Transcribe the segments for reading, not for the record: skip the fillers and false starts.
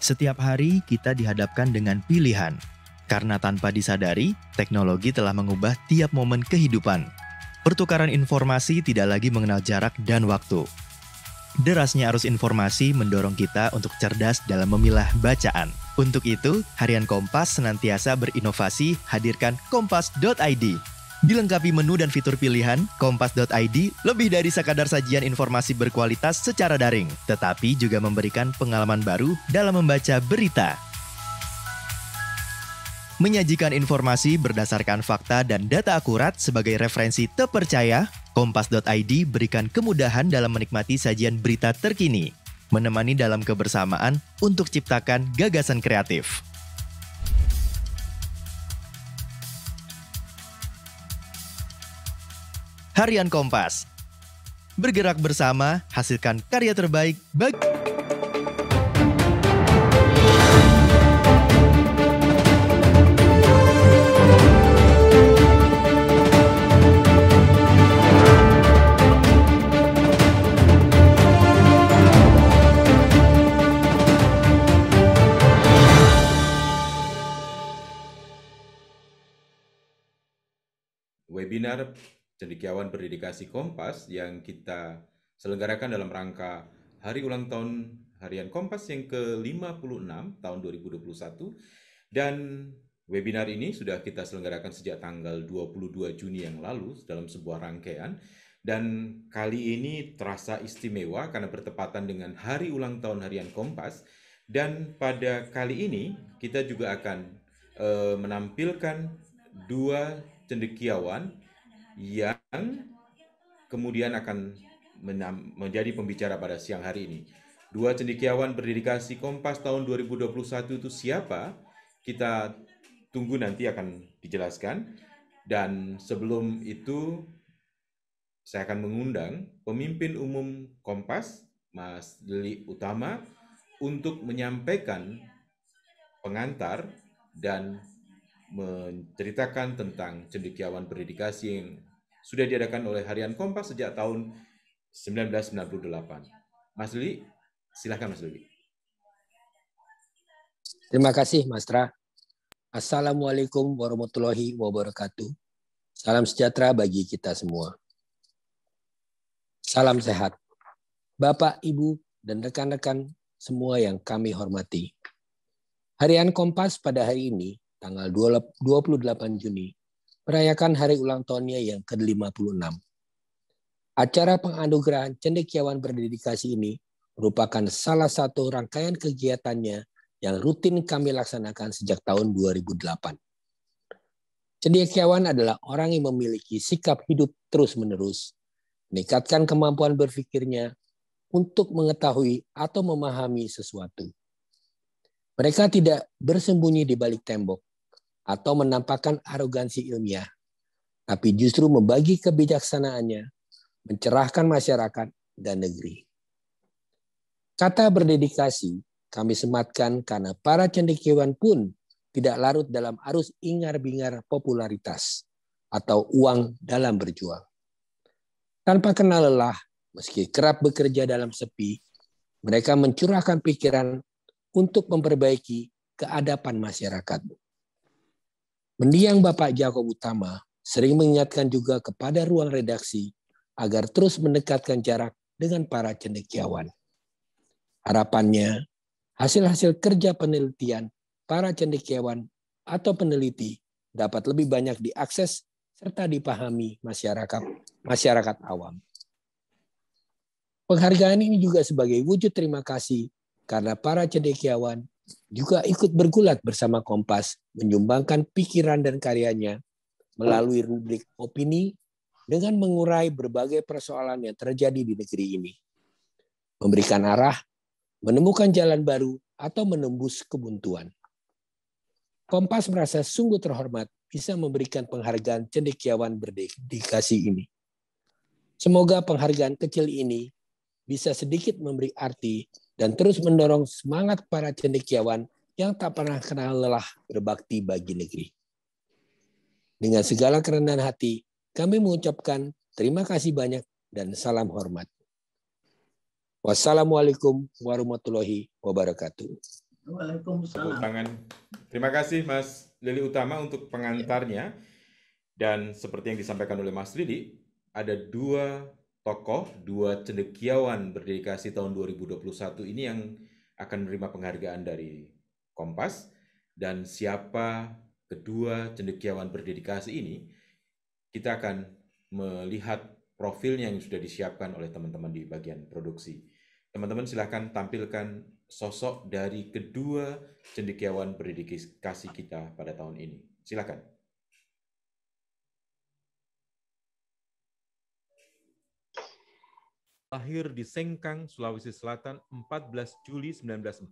Setiap hari kita dihadapkan dengan pilihan. Karena tanpa disadari, teknologi telah mengubah tiap momen kehidupan. Pertukaran informasi tidak lagi mengenal jarak dan waktu. Derasnya arus informasi mendorong kita untuk cerdas dalam memilah bacaan. Untuk itu, Harian Kompas senantiasa berinovasi hadirkan kompas.id. Dilengkapi menu dan fitur pilihan, kompas.id lebih dari sekadar sajian informasi berkualitas secara daring, tetapi juga memberikan pengalaman baru dalam membaca berita. Menyajikan informasi berdasarkan fakta dan data akurat sebagai referensi terpercaya, kompas.id berikan kemudahan dalam menikmati sajian berita terkini, menemani dalam kebersamaan untuk ciptakan gagasan kreatif. Harian Kompas. Bergerak bersama, hasilkan karya terbaik bagi... Webinar Cendekiawan Berdedikasi Kompas yang kita selenggarakan dalam rangka hari ulang tahun Harian Kompas yang ke-56 tahun 2021, dan webinar ini sudah kita selenggarakan sejak tanggal 22 Juni yang lalu dalam sebuah rangkaian, dan kali ini terasa istimewa karena bertepatan dengan hari ulang tahun Harian Kompas. Dan pada kali ini kita juga akan menampilkan dua cendekiawan yang kemudian akan menjadi pembicara pada siang hari ini. Dua cendekiawan berdedikasi Kompas tahun 2021 itu siapa? Kita tunggu nanti akan dijelaskan. Dan sebelum itu, saya akan mengundang pemimpin umum Kompas, Mas Lili Utama, untuk menyampaikan pengantar dan menceritakan tentang cendekiawan berdedikasi yang sudah diadakan oleh Harian Kompas sejak tahun 1998. Mas Lili, silakan Mas Lili. Terima kasih Mas Tra. Assalamualaikum warahmatullahi wabarakatuh. Salam sejahtera bagi kita semua. Salam sehat. Bapak, Ibu, dan rekan-rekan semua yang kami hormati. Harian Kompas pada hari ini, tanggal 28 Juni, merayakan hari ulang tahunnya yang ke-56. Acara penganugerahan cendekiawan berdedikasi ini merupakan salah satu rangkaian kegiatannya yang rutin kami laksanakan sejak tahun 2008. Cendekiawan adalah orang yang memiliki sikap hidup terus-menerus, meningkatkan kemampuan berpikirnya untuk mengetahui atau memahami sesuatu. Mereka tidak bersembunyi di balik tembok atau menampakkan arogansi ilmiah, tapi justru membagi kebijaksanaannya, mencerahkan masyarakat dan negeri. Kata berdedikasi kami sematkan karena para cendekiawan pun tidak larut dalam arus ingar-bingar popularitas atau uang dalam berjuang. Tanpa kenal lelah, meski kerap bekerja dalam sepi, mereka mencurahkan pikiran untuk memperbaiki keadapan masyarakat. Mendiang Bapak Jakob Utama sering mengingatkan juga kepada ruang redaksi agar terus mendekatkan jarak dengan para cendekiawan. Harapannya, hasil-hasil kerja penelitian para cendekiawan atau peneliti dapat lebih banyak diakses serta dipahami masyarakat awam. Penghargaan ini juga sebagai wujud terima kasih karena para cendekiawan juga ikut bergulat bersama Kompas menyumbangkan pikiran dan karyanya melalui rubrik opini dengan mengurai berbagai persoalan yang terjadi di negeri ini. Memberikan arah, menemukan jalan baru, atau menembus kebuntuan. Kompas merasa sungguh terhormat bisa memberikan penghargaan cendekiawan berdedikasi ini. Semoga penghargaan kecil ini bisa sedikit memberi arti dan terus mendorong semangat para cendekiawan yang tak pernah kenal lelah berbakti bagi negeri. Dengan segala kerendahan hati, kami mengucapkan terima kasih banyak dan salam hormat. Wassalamualaikum warahmatullahi wabarakatuh. Tepuk tangan. Terima kasih Mas Lili Utama untuk pengantarnya. Dan seperti yang disampaikan oleh Mas Lili, ada dua tokoh, dua cendekiawan berdedikasi tahun 2021 ini yang akan menerima penghargaan dari Kompas. Dan siapa kedua cendekiawan berdedikasi ini, kita akan melihat profilnya yang sudah disiapkan oleh teman-teman di bagian produksi. Teman-teman silahkan tampilkan sosok dari kedua cendekiawan berdedikasi kita pada tahun ini. Silakan. Lahir di Sengkang, Sulawesi Selatan 14 Juli 1940,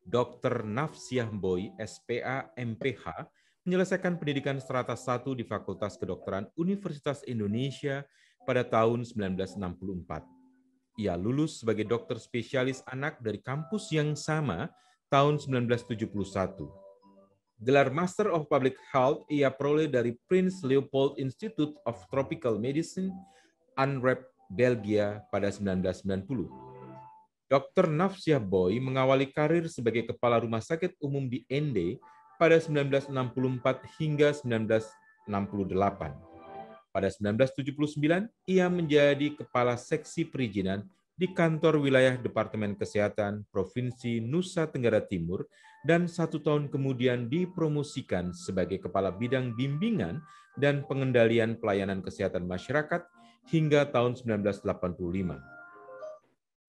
Dr. Nafsiah Boy, SPA, MPH, menyelesaikan pendidikan strata 1 di Fakultas Kedokteran Universitas Indonesia pada tahun 1964. Ia lulus sebagai dokter spesialis anak dari kampus yang sama tahun 1971. Gelar Master of Public Health ia peroleh dari Prince Leopold Institute of Tropical Medicine, Antwerp, Belgia pada 1990. Dr. Nafsiah Boy mengawali karir sebagai kepala rumah sakit umum di Ende pada 1964 hingga 1968. Pada 1979, ia menjadi kepala seksi perizinan di kantor wilayah Departemen Kesehatan Provinsi Nusa Tenggara Timur dan 1 tahun kemudian dipromosikan sebagai kepala bidang bimbingan dan pengendalian pelayanan kesehatan masyarakat hingga tahun 1985.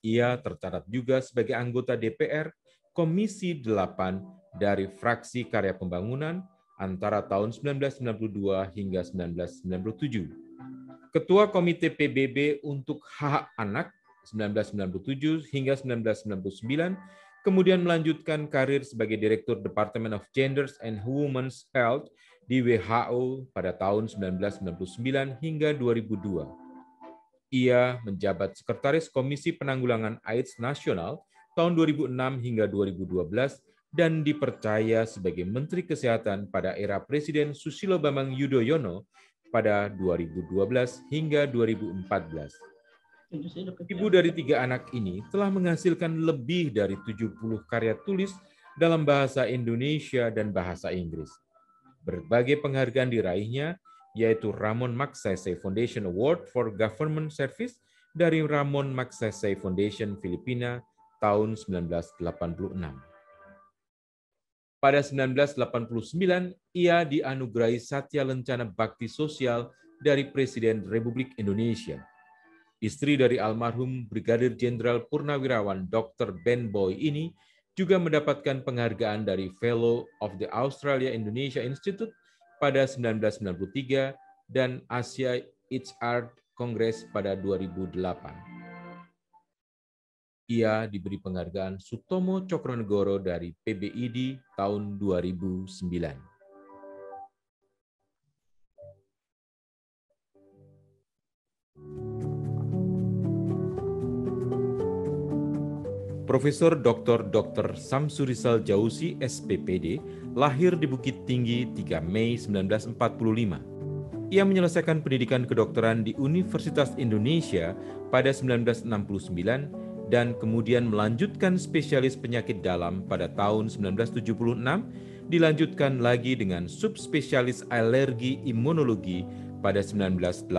Ia tercatat juga sebagai anggota DPR Komisi 8 dari fraksi Karya Pembangunan antara tahun 1992 hingga 1997. Ketua Komite PBB untuk Hak Anak 1997 hingga 1999, kemudian melanjutkan karir sebagai Direktur Department of Genders and Women's Health di WHO pada tahun 1999 hingga 2002. Ia menjabat Sekretaris Komisi Penanggulangan AIDS Nasional tahun 2006 hingga 2012 dan dipercaya sebagai Menteri Kesehatan pada era Presiden Susilo Bambang Yudhoyono pada 2012 hingga 2014. Ibu dari 3 anak ini telah menghasilkan lebih dari 70 karya tulis dalam bahasa Indonesia dan bahasa Inggris. Berbagai penghargaan diraihnya, yaitu Ramon Magsaysay Foundation Award for Government Service dari Ramon Magsaysay Foundation Filipina tahun 1986. Pada 1989, ia dianugerahi Satya Lencana Bakti Sosial dari Presiden Republik Indonesia. Istri dari almarhum Brigadir Jenderal Purnawirawan Dr. Ben Boy ini juga mendapatkan penghargaan dari Fellow of the Australia Indonesia Institute pada 1993 dan Asia HR Congress pada 2008. Ia diberi penghargaan Sutomo Cokronegoro dari PBID tahun 2009. Profesor Dr. Samsurizal Jausi, SPPD, lahir di Bukit Tinggi 3 Mei 1945. Ia menyelesaikan pendidikan kedokteran di Universitas Indonesia pada 1969 dan kemudian melanjutkan spesialis penyakit dalam pada tahun 1976, dilanjutkan lagi dengan subspesialis alergi imunologi pada 1986.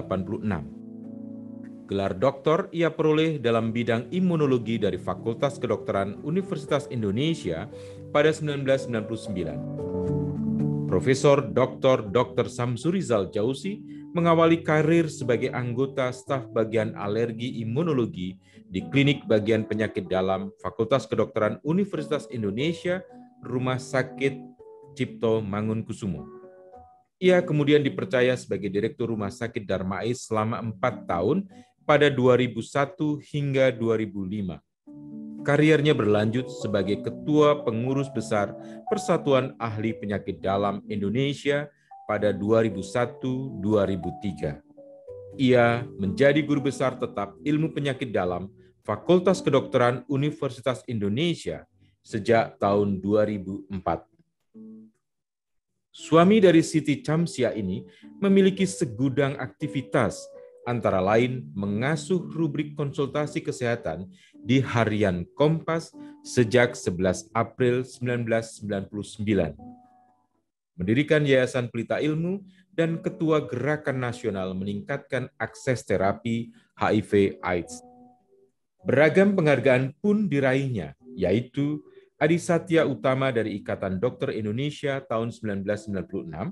Gelar doktor ia peroleh dalam bidang imunologi dari Fakultas Kedokteran Universitas Indonesia pada 1999. Profesor Dr. Samsurizal Jausi mengawali karir sebagai anggota staf bagian alergi imunologi di Klinik Bagian Penyakit Dalam Fakultas Kedokteran Universitas Indonesia, Rumah Sakit Cipto Mangunkusumo. Ia kemudian dipercaya sebagai Direktur Rumah Sakit Darmais selama 4 tahun pada 2001 hingga 2005. Kariernya berlanjut sebagai Ketua Pengurus Besar Persatuan Ahli Penyakit Dalam Indonesia pada 2001-2003. Ia menjadi Guru Besar Tetap Ilmu Penyakit Dalam Fakultas Kedokteran Universitas Indonesia sejak tahun 2004. Suami dari Siti Chamsia ini memiliki segudang aktivitas antara lain mengasuh rubrik konsultasi kesehatan di Harian Kompas sejak 11 April 1999. Mendirikan Yayasan Pelita Ilmu dan Ketua Gerakan Nasional Meningkatkan Akses Terapi HIV/AIDS. Beragam penghargaan pun diraihnya, yaitu Adi Satya Utama dari Ikatan Dokter Indonesia tahun 1996,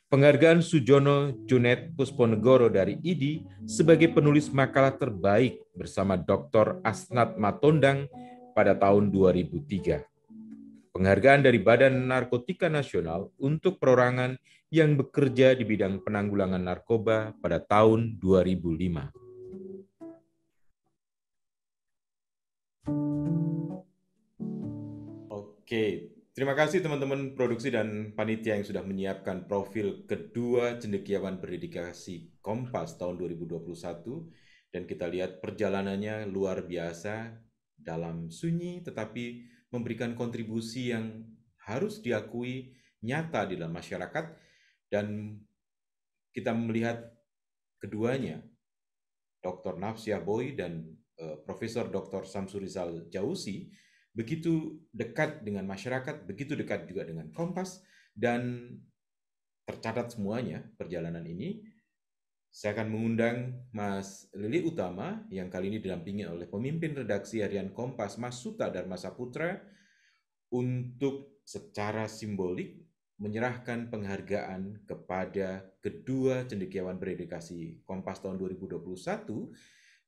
penghargaan Sujono Junet Pusponegoro dari IDI sebagai penulis makalah terbaik bersama Dr. Asnat Matondang pada tahun 2003. Penghargaan dari Badan Narkotika Nasional untuk perorangan yang bekerja di bidang penanggulangan narkoba pada tahun 2005. Oke, terima kasih teman-teman produksi dan panitia yang sudah menyiapkan profil kedua cendekiawan berdedikasi Kompas tahun 2021, dan kita lihat perjalanannya luar biasa dalam sunyi tetapi memberikan kontribusi yang harus diakui nyata di dalam masyarakat, dan kita melihat keduanya, Dr. Nafsiah Boy dan Profesor Dr. Samsurizal Jauzi, begitu dekat dengan masyarakat, begitu dekat juga dengan Kompas, dan tercatat semuanya perjalanan ini. Saya akan mengundang Mas Lili Utama yang kali ini didampingi oleh pemimpin redaksi harian Kompas, Mas Suta Dharma Saputra, untuk secara simbolik menyerahkan penghargaan kepada kedua cendekiawan berdedikasi Kompas tahun 2021.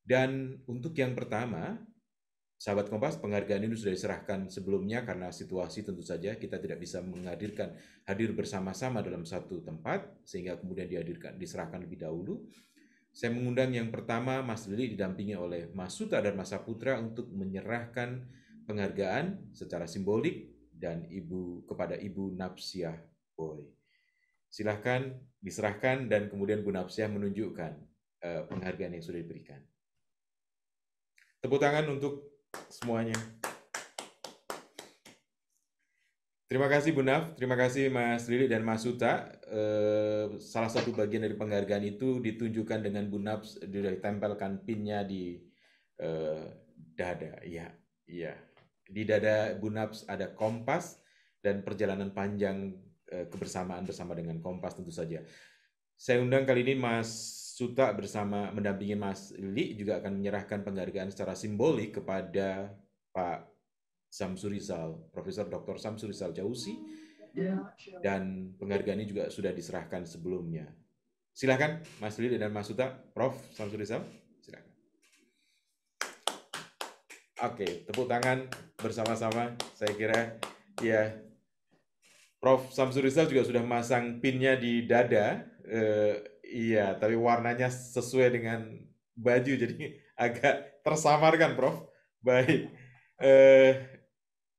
Dan untuk yang pertama, sahabat Kompas, penghargaan ini sudah diserahkan sebelumnya karena situasi tentu saja kita tidak bisa hadir bersama-sama dalam satu tempat, sehingga kemudian diserahkan lebih dahulu. Saya mengundang yang pertama Mas Lili didampingi oleh Mas Suta dan Mas Saputra untuk menyerahkan penghargaan secara simbolik dan kepada Ibu Nafsiah Boy. Silahkan diserahkan dan kemudian Bu Nafsiah menunjukkan penghargaan yang sudah diberikan. Tepuk tangan untuk semuanya. Terima kasih Bu Naf, terima kasih Mas Lili dan Mas Suta. Salah satu bagian dari penghargaan itu ditunjukkan dengan Bu Naf, ditempelkan pinnya di dada. Iya. Di dada Bu Naf ada Kompas dan perjalanan panjang kebersamaan bersama dengan Kompas tentu saja. Saya undang kali ini Mas Suta bersama mendampingi Mas Lili juga akan menyerahkan penghargaan secara simbolik kepada Pak Samsurizal, Profesor Dr. Samsurizal Jauzi, dan penghargaan ini juga sudah diserahkan sebelumnya. Silakan Mas Lili dan Mas Suta. Prof. Samsurizal, silakan. Oke, tepuk tangan bersama-sama. Saya kira ya, Prof. Samsurizal juga sudah memasang pinnya di dada. Iya, tapi warnanya sesuai dengan baju, jadi agak tersamarkan, Prof. Baik.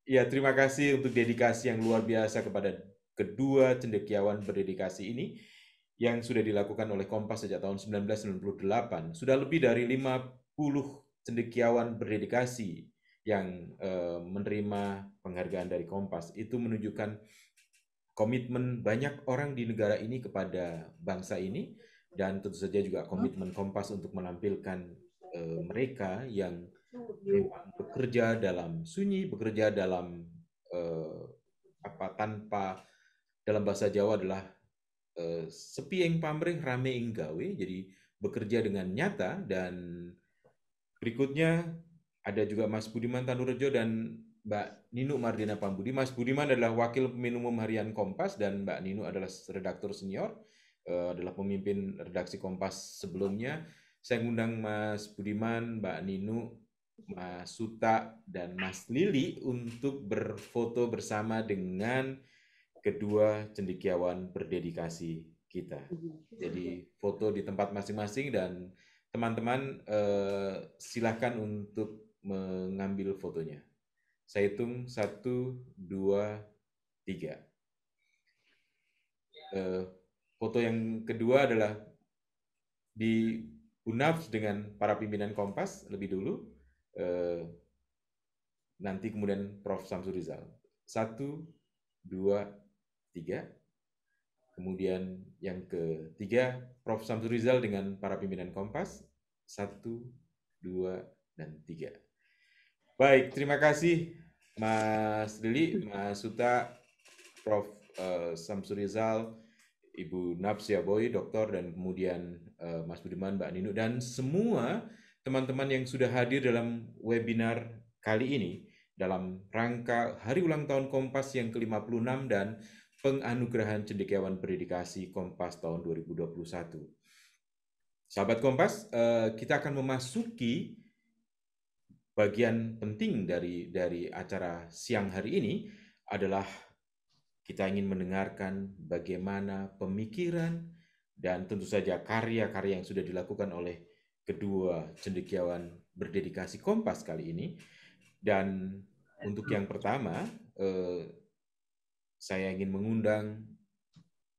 Ya, terima kasih untuk dedikasi yang luar biasa kepada kedua cendekiawan berdedikasi ini yang sudah dilakukan oleh Kompas sejak tahun 1998. Sudah lebih dari 50 cendekiawan berdedikasi yang menerima penghargaan dari Kompas. Itu menunjukkan komitmen banyak orang di negara ini kepada bangsa ini, dan tentu saja juga komitmen Kompas untuk menampilkan mereka yang bekerja dalam sunyi, bekerja dalam tanpa, dalam bahasa Jawa adalah sepi ing pamrih rame ing gawe, jadi bekerja dengan nyata. Dan berikutnya ada juga Mas Budiman Tanurejo dan Mbak Ninu Mardina Pambudi. Mas Budiman adalah Wakil Pemimpin Umum Harian Kompas dan Mbak Ninu adalah redaktur senior, adalah pemimpin redaksi Kompas sebelumnya. Saya mengundang Mas Budiman, Mbak Ninu, Mas Suta, dan Mas Lili untuk berfoto bersama dengan kedua cendekiawan berdedikasi kita. Jadi foto di tempat masing-masing, dan teman-teman silahkan untuk mengambil fotonya. Saya hitung 1, 2, 3. Foto yang kedua adalah di UNAF dengan para pimpinan Kompas lebih dulu. Nanti kemudian Prof. Samsurizal. 1, 2, 3. Kemudian yang ketiga, Prof. Samsur Rizal dengan para pimpinan Kompas. 1, 2, dan 3. Baik, terima kasih Mas Lili, Mas Suta, Prof. Samsur Rizal, Ibu Napsia Boy, dokter, dan kemudian Mas Budiman, Mbak Ninu, dan semua teman-teman yang sudah hadir dalam webinar kali ini dalam rangka Hari Ulang Tahun Kompas yang ke-56 dan penganugerahan cendekiawan berdedikasi Kompas tahun 2021. Sahabat Kompas, kita akan memasuki bagian penting dari acara siang hari ini adalah kita ingin mendengarkan bagaimana pemikiran dan tentu saja karya-karya yang sudah dilakukan oleh kedua cendekiawan berdedikasi Kompas kali ini. Dan untuk yang pertama, saya ingin mengundang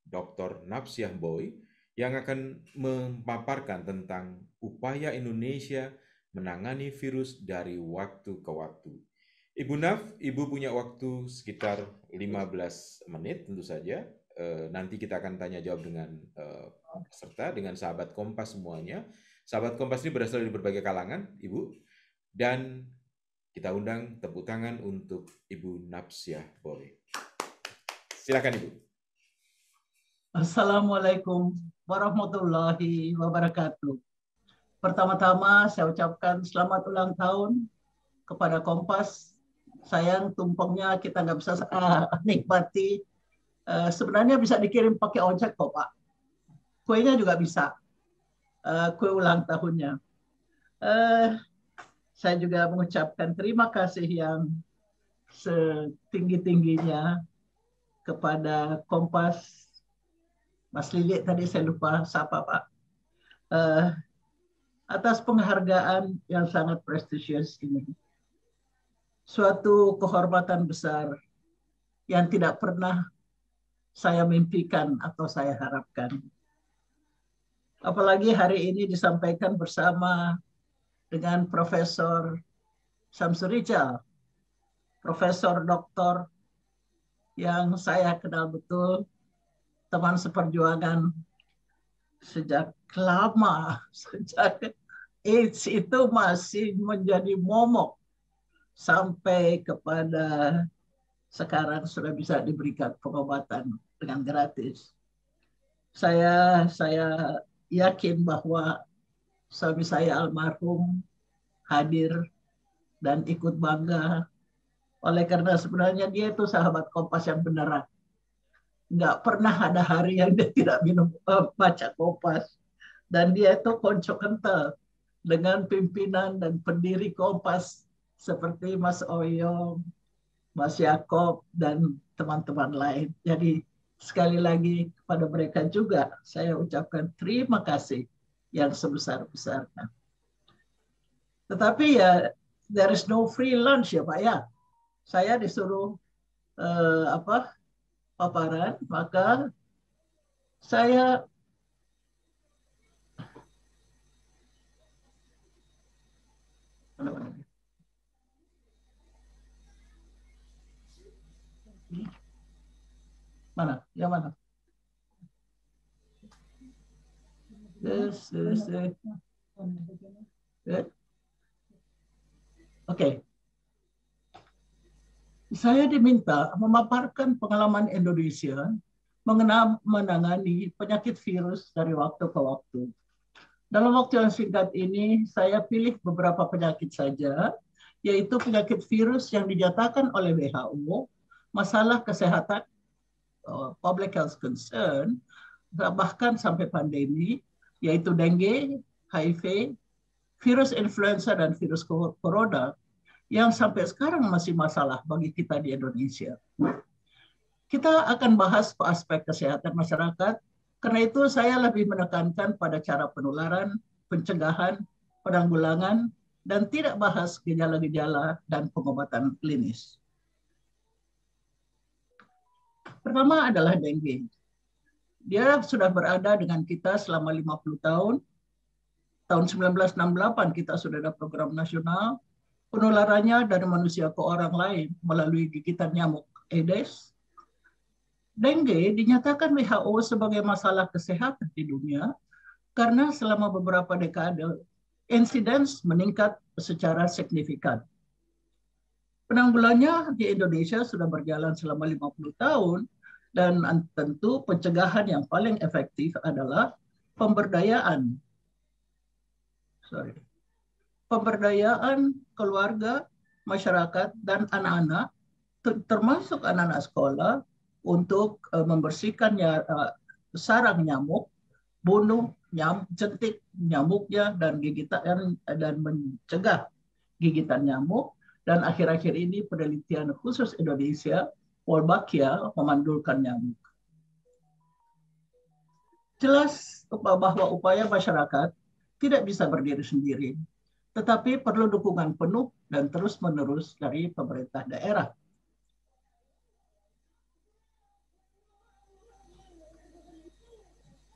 Dr. Napsiah Boy yang akan memaparkan tentang upaya Indonesia menangani virus dari waktu ke waktu. Ibu Naf, Ibu punya waktu sekitar 15 menit tentu saja. Nanti kita akan tanya jawab dengan peserta, dengan sahabat Kompas semuanya. Sahabat Kompas ini berasal dari berbagai kalangan, Ibu. Dan kita undang tepuk tangan untuk Ibu Napsiah Boy. Silakan Ibu. Assalamualaikum warahmatullahi wabarakatuh. Pertama-tama saya ucapkan selamat ulang tahun kepada Kompas. Sayang tumpengnya kita nggak bisa nikmati. Sebenarnya bisa dikirim pakai ojek kok Pak. Kuenya juga bisa. Kue ulang tahunnya. Saya juga mengucapkan terima kasih yang setinggi-tingginya kepada Kompas. Mas Lili tadi saya lupa sapa Pak. Atas penghargaan yang sangat prestisius ini. Suatu kehormatan besar yang tidak pernah saya mimpikan atau saya harapkan. Apalagi hari ini disampaikan bersama dengan Profesor Samsur Rizal, Profesor Doktor yang saya kenal betul, teman seperjuangan sejak lama, sejak AIDS itu masih menjadi momok sampai kepada sekarang sudah bisa diberikan pengobatan dengan gratis. Saya yakin bahwa suami saya almarhum hadir dan ikut bangga oleh karena sebenarnya dia itu sahabat Kompas yang beneran. Nggak pernah ada hari yang dia tidak baca Kompas. Dan dia itu konco kental dengan pimpinan dan pendiri Kompas seperti Mas Oyong, Mas Yakob, dan teman-teman lain. Jadi sekali lagi kepada mereka juga saya ucapkan terima kasih yang sebesar-besarnya. Tetapi ya there is no free lunch ya Pak ya. Saya disuruh paparan, maka saya mana? Yang mana? Oke. Saya diminta memaparkan pengalaman Indonesia menangani penyakit virus dari waktu ke waktu. Dalam waktu yang singkat ini, saya pilih beberapa penyakit saja, yaitu penyakit virus yang dinyatakan oleh WHO, masalah kesehatan, public health concern, bahkan sampai pandemi, yaitu dengue, HIV, virus influenza, dan virus corona, yang sampai sekarang masih masalah bagi kita di Indonesia. Kita akan bahas aspek kesehatan masyarakat, karena itu saya lebih menekankan pada cara penularan, pencegahan, penanggulangan, dan tidak bahas gejala-gejala dan pengobatan klinis. Pertama adalah dengue. Dia sudah berada dengan kita selama 50 tahun. Tahun 1968 kita sudah ada program nasional. Penularannya dari manusia ke orang lain melalui gigitan nyamuk Aedes. Dengue dinyatakan WHO sebagai masalah kesehatan di dunia karena selama beberapa dekade insiden meningkat secara signifikan. Penanggulangannya di Indonesia sudah berjalan selama 50 tahun dan tentu pencegahan yang paling efektif adalah pemberdayaan. Pemberdayaan keluarga, masyarakat, dan anak-anak, termasuk anak-anak sekolah, untuk membersihkan sarang nyamuk, bunuh jentik nyamuknya dan gigitan dan mencegah gigitan nyamuk. Dan akhir-akhir ini penelitian khusus Indonesia, Wolbachia, memandulkan nyamuk. Jelas bahwa upaya masyarakat tidak bisa berdiri sendiri, tetapi perlu dukungan penuh dan terus-menerus dari pemerintah daerah.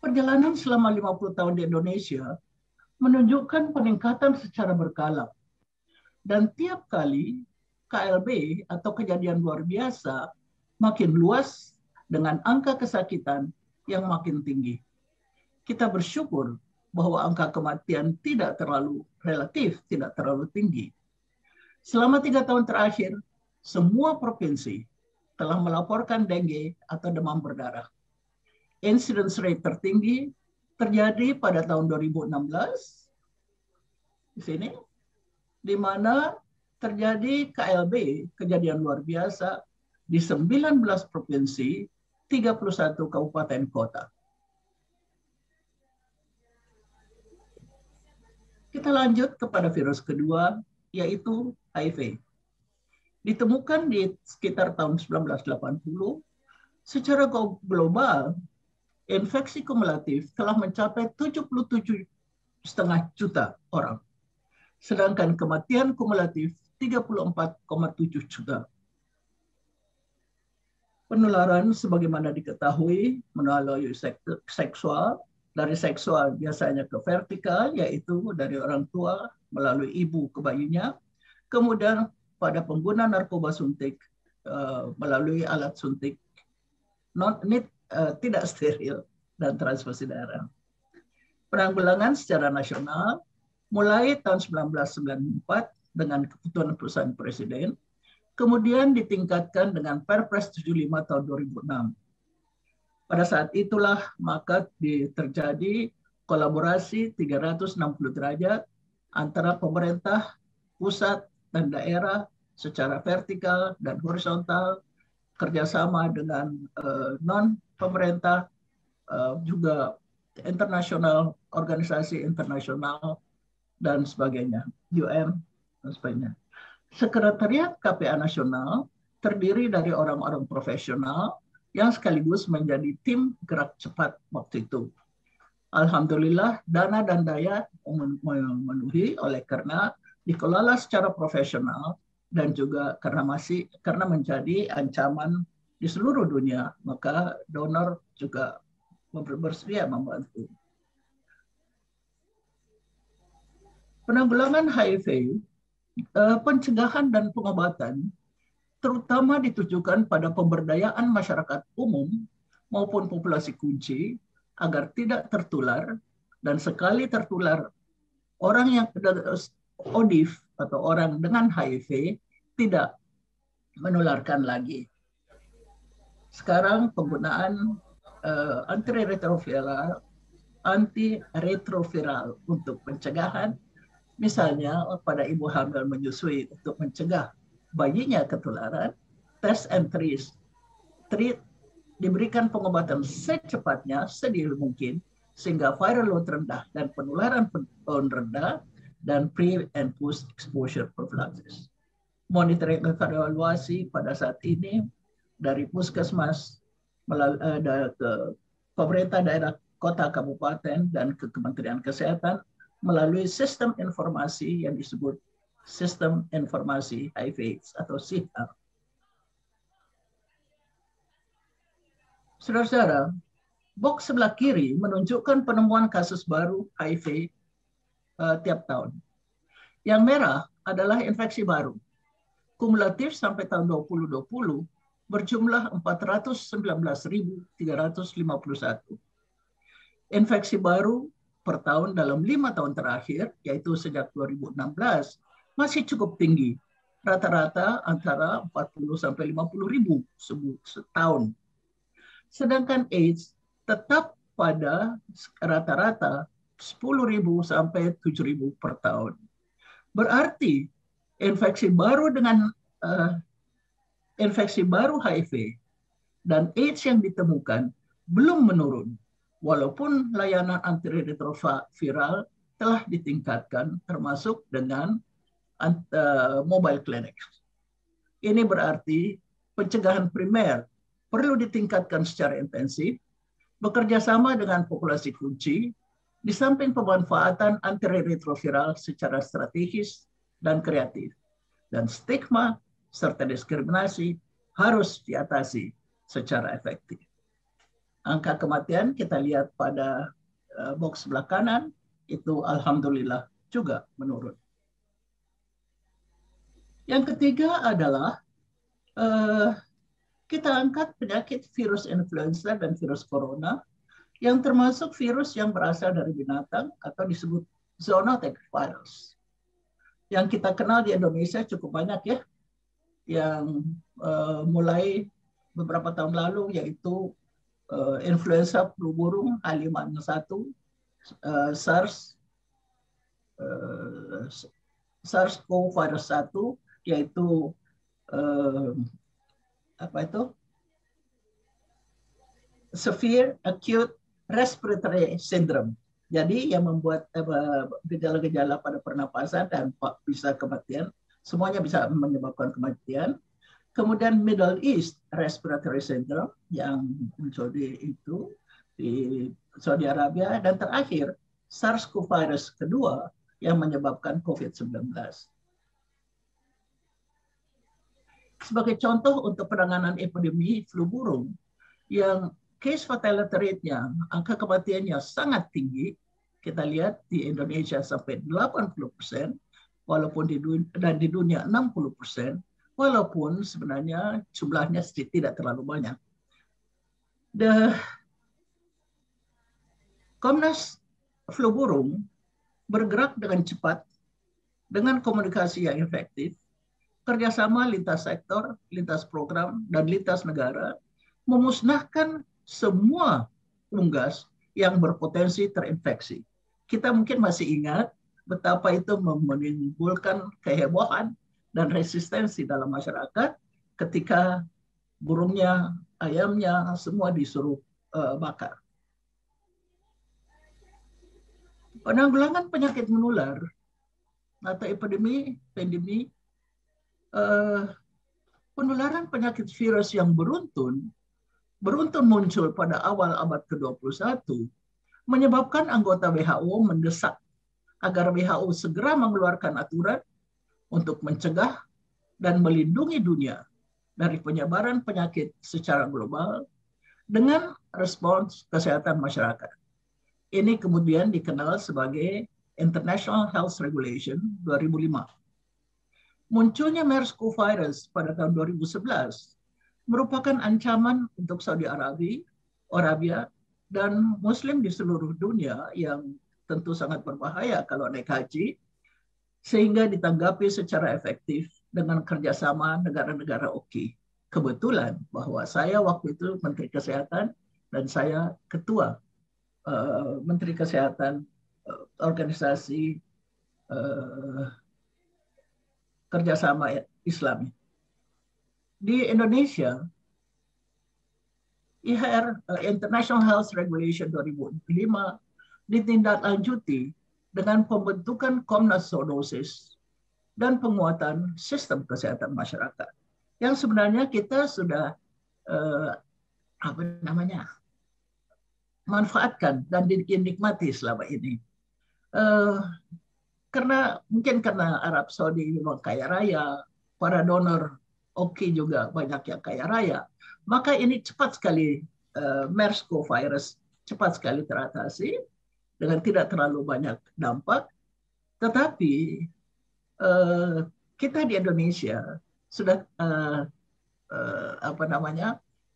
Perjalanan selama 50 tahun di Indonesia menunjukkan peningkatan secara berkala. Dan tiap kali KLB atau kejadian luar biasa makin luas dengan angka kesakitan yang makin tinggi. Kita bersyukur bahwa angka kematian tidak terlalu tinggi. Selama 3 tahun terakhir, semua provinsi telah melaporkan dengue atau demam berdarah. Incidence rate tertinggi terjadi pada tahun 2016 di sini, di mana terjadi KLB, kejadian luar biasa, di 19 provinsi, 31 kabupaten kota. Kita lanjut kepada virus kedua, yaitu HIV. Ditemukan di sekitar tahun 1980, secara global, infeksi kumulatif telah mencapai 77,5 juta orang. Sedangkan kematian kumulatif 34,7 juta. Penularan sebagaimana diketahui melalui seksual, dari seksual biasanya ke vertikal, yaitu dari orang tua melalui ibu ke bayinya, kemudian pada pengguna narkoba suntik melalui alat suntik tidak steril dan transfusi darah. Penanggulangan secara nasional mulai tahun 1994 dengan keputusan Presiden, kemudian ditingkatkan dengan Perpres 75 tahun 2006. Pada saat itulah maka terjadi kolaborasi 360 derajat antara pemerintah, pusat, dan daerah secara vertikal dan horizontal, kerjasama dengan non-pemerintah, juga internasional, organisasi internasional, dan sebagainya, UN, dan sebagainya. Sekretariat KPA Nasional terdiri dari orang-orang profesional yang sekaligus menjadi tim gerak cepat waktu itu. Alhamdulillah, dana dan daya memenuhi oleh karena dikelola secara profesional dan juga karena menjadi ancaman di seluruh dunia, maka donor juga bersedia membantu. Penanggulangan HIV, pencegahan dan pengobatan terutama ditujukan pada pemberdayaan masyarakat umum maupun populasi kunci agar tidak tertular, dan sekali tertular orang yang ODIF atau orang dengan HIV tidak menularkan lagi. Sekarang penggunaan antiretroviral untuk pencegahan, misalnya pada ibu hamil menyusui untuk mencegah bayinya ketularan, test and treat, diberikan pengobatan secepatnya, sedini mungkin, sehingga viral load rendah dan penularan pun rendah, dan pre and post exposure prophylaxis. Monitoring evaluasi pada saat ini dari puskesmas ke pemerintah daerah, kota, kabupaten, dan ke Kementerian Kesehatan melalui sistem informasi yang disebut Sistem Informasi HIV atau SIHA. Saudara-saudara, box sebelah kiri menunjukkan penemuan kasus baru HIV tiap tahun. Yang merah adalah infeksi baru. Kumulatif sampai tahun 2020 berjumlah 419.351. Infeksi baru per tahun dalam 5 tahun terakhir, yaitu sejak 2016, masih cukup tinggi. Rata-rata antara 40 sampai 50 ribu setahun. Sedangkan AIDS tetap pada rata-rata 10.000 sampai 7.000 per tahun. Berarti infeksi baru HIV dan AIDS yang ditemukan belum menurun, walaupun layanan antiretroviral telah ditingkatkan, termasuk dengan mobile clinic. Ini berarti pencegahan primer perlu ditingkatkan secara intensif, bekerja sama dengan populasi kunci, di samping pemanfaatan antiretroviral secara strategis dan kreatif. Dan stigma serta diskriminasi harus diatasi secara efektif. Angka kematian kita lihat pada box sebelah kanan, itu alhamdulillah juga menurun. Yang ketiga adalah kita angkat penyakit virus influenza dan virus corona, yang termasuk virus yang berasal dari binatang atau disebut zoonotic virus. Yang kita kenal di Indonesia cukup banyak ya, yang mulai beberapa tahun lalu, yaitu influenza flu burung H5N1, SARS-CoV-1, yaitu severe acute respiratory syndrome. Jadi yang membuat gejala-gejala pada pernapasan dan bisa kematian, semuanya bisa menyebabkan kematian. Kemudian Middle East Respiratory Syndrome yang muncul di Saudi Arabia, dan terakhir SARS-CoV virus kedua yang menyebabkan COVID-19. Sebagai contoh untuk penanganan epidemi flu burung yang case fatality rate-nya, angka kematiannya sangat tinggi, kita lihat di Indonesia sampai 80%, walaupun di dunia 60%, walaupun sebenarnya jumlahnya tidak terlalu banyak. Komnas flu burung bergerak dengan cepat, dengan komunikasi yang efektif, kerjasama lintas sektor, lintas program, dan lintas negara, memusnahkan semua unggas yang berpotensi terinfeksi. Kita mungkin masih ingat betapa itu menimbulkan kehebohan dan resistensi dalam masyarakat ketika burungnya, ayamnya, semua disuruh bakar. Penanggulangan penyakit menular atau pandemi, penularan penyakit virus yang beruntun muncul pada awal abad ke-21, menyebabkan anggota WHO mendesak agar WHO segera mengeluarkan aturan untuk mencegah dan melindungi dunia dari penyebaran penyakit secara global dengan respons kesehatan masyarakat. Ini kemudian dikenal sebagai International Health Regulation 2005. Munculnya MERS-CoV virus pada tahun 2011 merupakan ancaman untuk Saudi Arabia, dan Muslim di seluruh dunia yang tentu sangat berbahaya kalau naik haji, sehingga ditanggapi secara efektif dengan kerjasama negara-negara OKI. Kebetulan bahwa saya waktu itu Menteri Kesehatan dan saya Ketua Menteri Kesehatan Organisasi Kerjasama Islami. Di Indonesia, IHR International Health Regulation 2005 ditindaklanjuti dengan pembentukan Komnas Zoonosis dan penguatan sistem kesehatan masyarakat, yang sebenarnya kita sudah manfaatkan dan dinikmati selama ini. Karena Arab Saudi memang kaya raya, para donor OKI juga banyak yang kaya raya, maka ini cepat sekali MERS-CoV virus cepat sekali teratasi dengan tidak terlalu banyak dampak. Tetapi kita di Indonesia sudah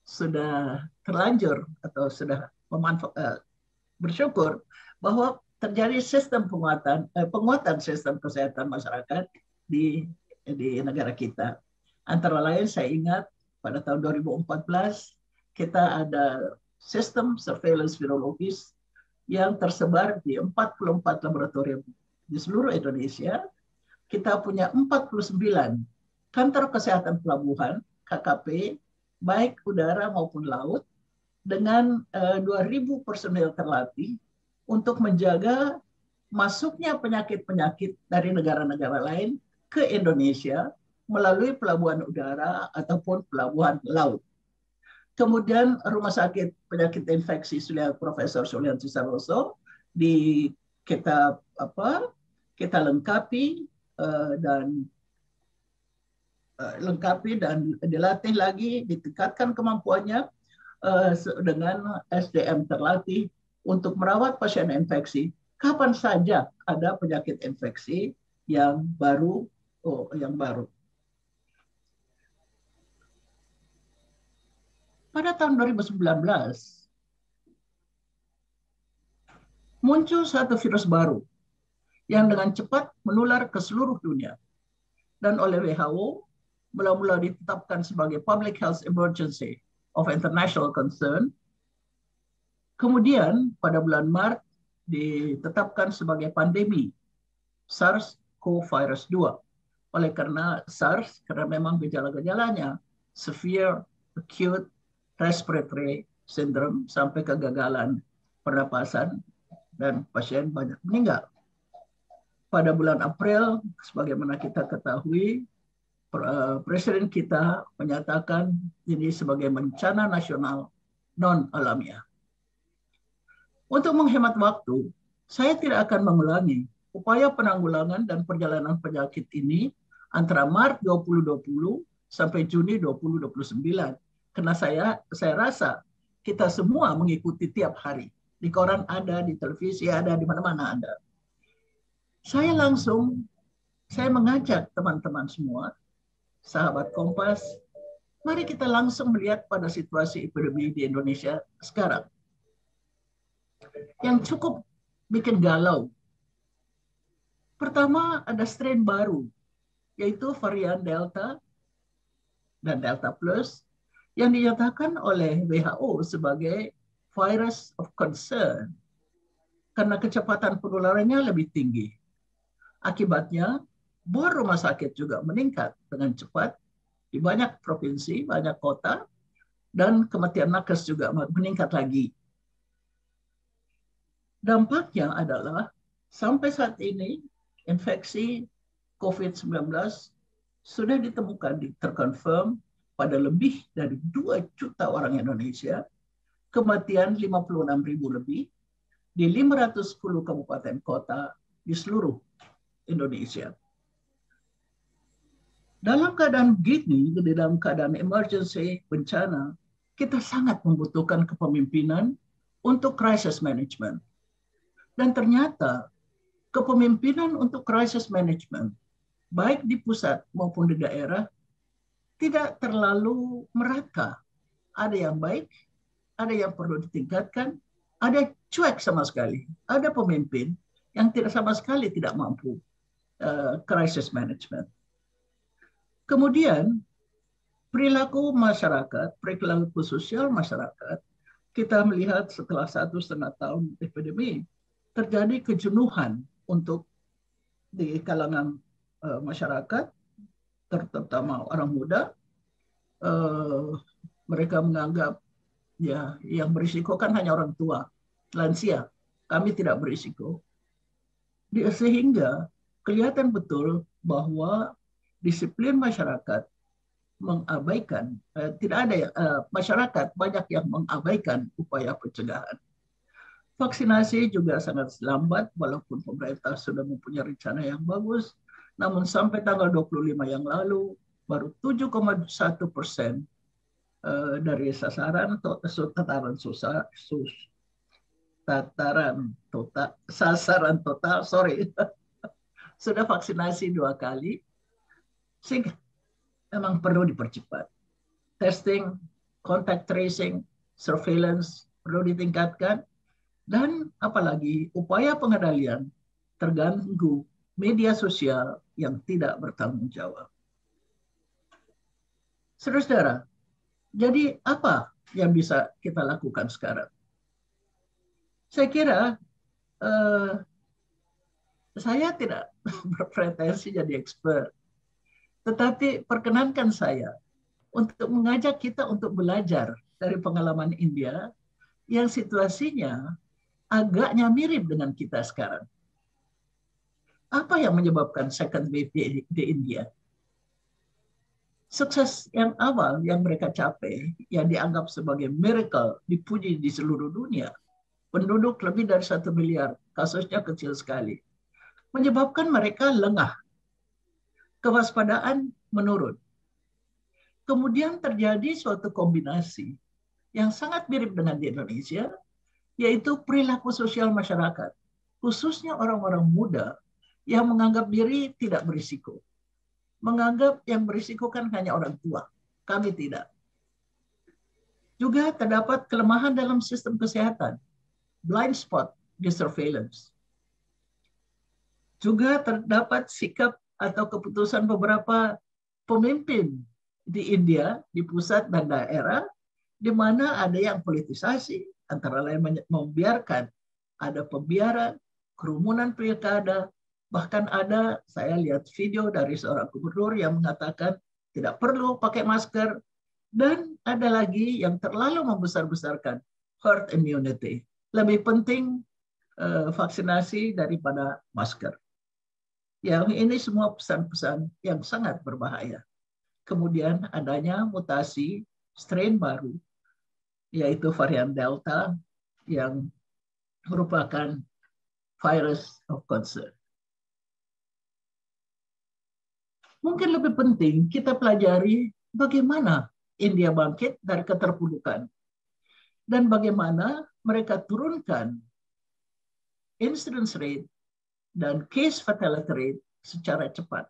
sudah terlanjur atau sudah bersyukur bahwa terjadi sistem penguatan sistem kesehatan masyarakat di negara kita. Antara lain saya ingat pada tahun 2014 kita ada sistem surveillance virologis yang tersebar di 44 laboratorium di seluruh Indonesia. Kita punya 49 kantor kesehatan pelabuhan, KKP, baik udara maupun laut, dengan 2.000 personil terlatih untuk menjaga masuknya penyakit-penyakit dari negara-negara lain ke Indonesia melalui pelabuhan udara ataupun pelabuhan laut. Kemudian Rumah Sakit Penyakit Infeksi Profesor Sulianti Saroso kita lengkapi dan dilatih lagi, ditingkatkan kemampuannya dengan SDM terlatih untuk merawat pasien infeksi kapan saja ada penyakit infeksi yang baru. Pada tahun 2019 muncul satu virus baru yang dengan cepat menular ke seluruh dunia dan oleh WHO mula-mula ditetapkan sebagai Public Health Emergency of International Concern. Kemudian pada bulan Maret ditetapkan sebagai pandemi SARS-CoV-2 oleh karena SARS karena memang gejala-gejalanya severe acute respiratory syndrome sampai kegagalan pernapasan dan pasien banyak meninggal. Pada bulan April, sebagaimana kita ketahui, Presiden kita menyatakan ini sebagai bencana nasional non-alamiah. Untuk menghemat waktu, saya tidak akan mengulangi upaya penanggulangan dan perjalanan penyakit ini antara Maret 2020 sampai Juni 2029. Karena saya rasa kita semua mengikuti tiap hari. Di koran ada, di televisi ada, di mana-mana ada. Saya mengajak teman-teman semua, sahabat Kompas, mari kita langsung melihat pada situasi epidemi di Indonesia sekarang. Yang cukup bikin galau. Pertama, ada strain baru, yaitu varian Delta dan Delta Plus, yang dinyatakan oleh WHO sebagai virus of concern karena kecepatan penularannya lebih tinggi. Akibatnya, bor rumah sakit juga meningkat dengan cepat di banyak provinsi, banyak kota, dan kematian nakes juga meningkat lagi. Dampaknya adalah sampai saat ini infeksi COVID-19 sudah ditemukan, terkonfirm pada lebih dari 2 juta orang Indonesia, kematian 56.000 lebih di 510 kabupaten kota di seluruh Indonesia. Dalam keadaan begini, dalam keadaan emergency, bencana, kita sangat membutuhkan kepemimpinan untuk crisis management. Dan ternyata kepemimpinan untuk crisis management, baik di pusat maupun di daerah, tidak terlalu merata. Ada yang baik, ada yang perlu ditingkatkan, ada yang cuek sama sekali. Ada pemimpin yang sama sekali tidak mampu crisis management. Kemudian, perilaku masyarakat, perilaku sosial masyarakat, kita melihat setelah 1,5 tahun epidemi, terjadi kejenuhan untuk di kalangan masyarakat, terutama orang muda. Mereka menganggap ya yang berisiko kan hanya orang tua, lansia. Kami tidak berisiko. Sehingga kelihatan betul bahwa disiplin masyarakat mengabaikan, masyarakat banyak yang mengabaikan upaya pencegahan. Vaksinasi juga sangat lambat, walaupun pemerintah sudah mempunyai rencana yang bagus, namun sampai tanggal 25 yang lalu, baru 7,1% dari sasaran total, sudah vaksinasi 2 kali, sehingga memang perlu dipercepat. testing, contact tracing, surveillance perlu ditingkatkan, dan apalagi upaya pengendalian terganggu media sosial yang tidak bertanggung jawab. Saudara-saudara, jadi apa yang bisa kita lakukan sekarang? Saya kira saya tidak berpretensi jadi expert, tetapi perkenankan saya untuk mengajak kita untuk belajar dari pengalaman India yang situasinya agaknya mirip dengan kita sekarang. Apa yang menyebabkan second wave di India? Sukses yang awal yang mereka capai, yang dianggap sebagai miracle, dipuji di seluruh dunia. Penduduk lebih dari 1 miliar, kasusnya kecil sekali. Menyebabkan mereka lengah. Kewaspadaan menurun. Kemudian terjadi suatu kombinasi yang sangat mirip dengan di Indonesia, yaitu perilaku sosial masyarakat, khususnya orang-orang muda yang menganggap diri tidak berisiko. Menganggap yang berisiko kan hanya orang tua, kami tidak. Juga terdapat kelemahan dalam sistem kesehatan, blind spot di surveillance. Juga terdapat sikap atau keputusan beberapa pemimpin di India, di pusat dan daerah, di mana ada yang politisasi, antara lain membiarkan ada pembiaran, kerumunan pilkada, bahkan ada, saya lihat video dari seorang gubernur yang mengatakan tidak perlu pakai masker, dan ada lagi yang terlalu membesar-besarkan herd immunity. Lebih penting vaksinasi daripada masker. Yang ini semua pesan-pesan yang sangat berbahaya. Kemudian adanya mutasi strain baru, yaitu varian Delta yang merupakan virus of concern. Mungkin lebih penting kita pelajari bagaimana India bangkit dari keterpurukan dan bagaimana mereka turunkan incidence rate dan case fatality rate secara cepat.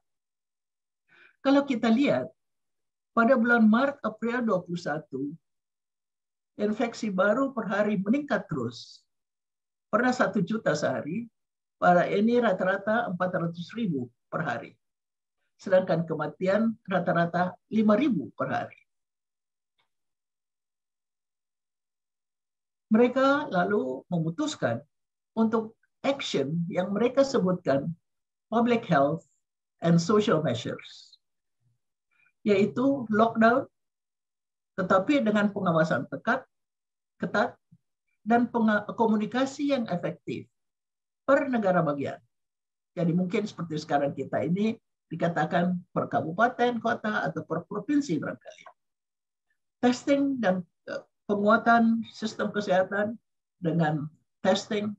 Kalau kita lihat, pada bulan Maret April 21, infeksi baru per hari meningkat terus. Pernah 1 juta sehari, pada ini rata-rata 400.000 per hari. Sedangkan kematian rata-rata 5.000 per hari. Mereka lalu memutuskan untuk action yang mereka sebutkan public health and social measures, yaitu lockdown, tetapi dengan pengawasan ketat, dan komunikasi yang efektif per negara bagian. Jadi mungkin seperti sekarang kita ini dikatakan per kabupaten, kota, atau per provinsi barangkali. Testing dan penguatan sistem kesehatan dengan testing,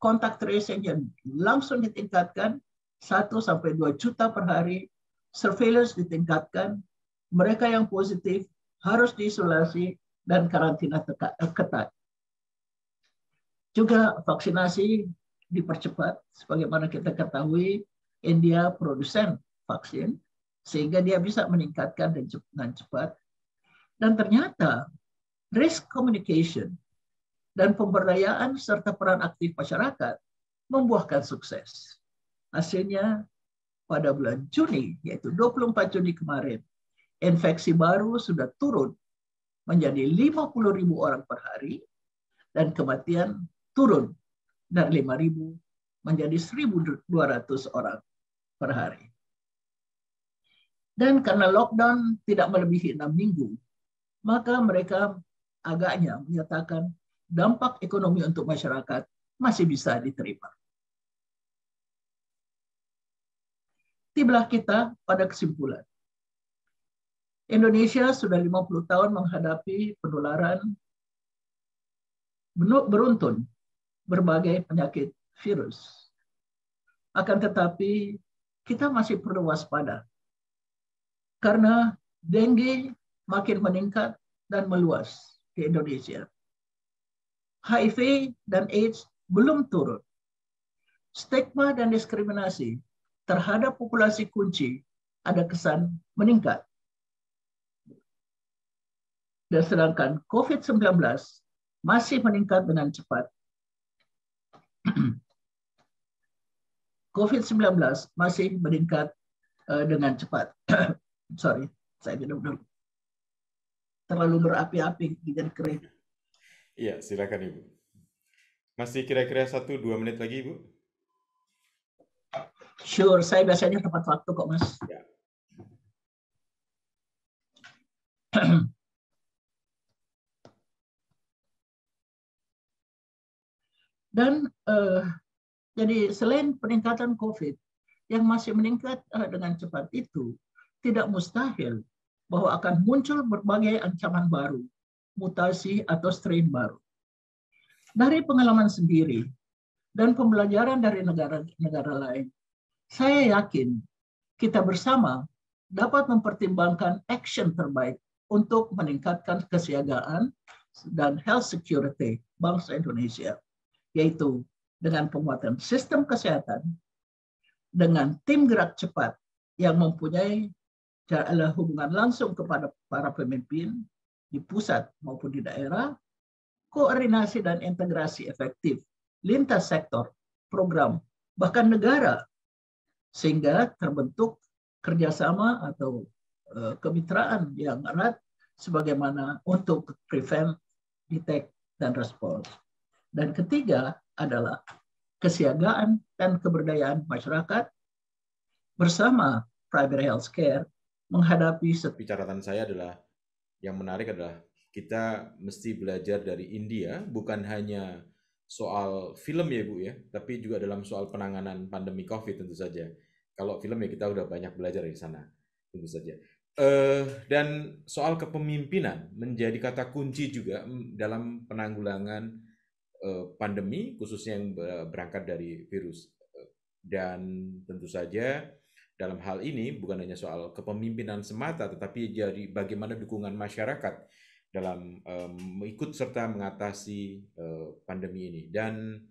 contact tracing yang langsung ditingkatkan 1-2 juta per hari, surveillance ditingkatkan, mereka yang positif harus diisolasi dan karantina ketat. Juga vaksinasi dipercepat, sebagaimana kita ketahui India produsen vaksin, sehingga dia bisa meningkatkan dengan cepat. Dan ternyata risk communication dan pemberdayaan serta peran aktif masyarakat membuahkan sukses. Hasilnya pada bulan Juni, yaitu 24 Juni kemarin, infeksi baru sudah turun menjadi 50.000 orang per hari, dan kematian turun dari 5.000 menjadi 1.200 orang per hari. Dan karena lockdown tidak melebihi 6 minggu, maka mereka agaknya menyatakan dampak ekonomi untuk masyarakat masih bisa diterima. Tibalah kita pada kesimpulan. Indonesia sudah 50 tahun menghadapi penularan beruntun berbagai penyakit virus. Akan tetapi kita masih perlu waspada karena dengue makin meningkat dan meluas di Indonesia. HIV dan AIDS belum turun. Stigma dan diskriminasi terhadap populasi kunci ada kesan meningkat. Dan sedangkan COVID-19 masih meningkat dengan cepat. COVID-19 masih meningkat dengan cepat. Sorry, saya benar-benar terlalu berapi-api, jadi kering. Iya, silakan Ibu. Masih kira-kira 1-2 menit lagi, Ibu? Sure, saya biasanya tepat waktu kok, Mas. Ya. Dan jadi selain peningkatan COVID yang masih meningkat dengan cepat itu, tidak mustahil bahwa akan muncul berbagai ancaman baru, mutasi atau strain baru. Dari pengalaman sendiri dan pembelajaran dari negara-negara lain, saya yakin kita bersama dapat mempertimbangkan action terbaik untuk meningkatkan kesiagaan dan health security bangsa Indonesia, yaitu dengan penguatan sistem kesehatan, dengan tim gerak cepat yang mempunyai hubungan langsung kepada para pemimpin di pusat maupun di daerah, koordinasi dan integrasi efektif lintas sektor, program, bahkan negara, sehingga terbentuk kerjasama atau kemitraan yang erat sebagaimana untuk prevent, detect, dan respons. Dan ketiga adalah kesiagaan dan keberdayaan masyarakat bersama private health care menghadapi. Catatan saya adalah, yang menarik adalah kita mesti belajar dari India, bukan hanya soal film ya Bu ya, tapi juga dalam soal penanganan pandemi COVID tentu saja. Kalau film ya kita udah banyak belajar di sana, tentu saja. Dan soal kepemimpinan menjadi kata kunci juga dalam penanggulangan pandemi, khususnya yang berangkat dari virus. Dan tentu saja dalam hal ini bukan hanya soal kepemimpinan semata, tetapi jadi bagaimana dukungan masyarakat dalam ikut serta mengatasi pandemi ini. Dan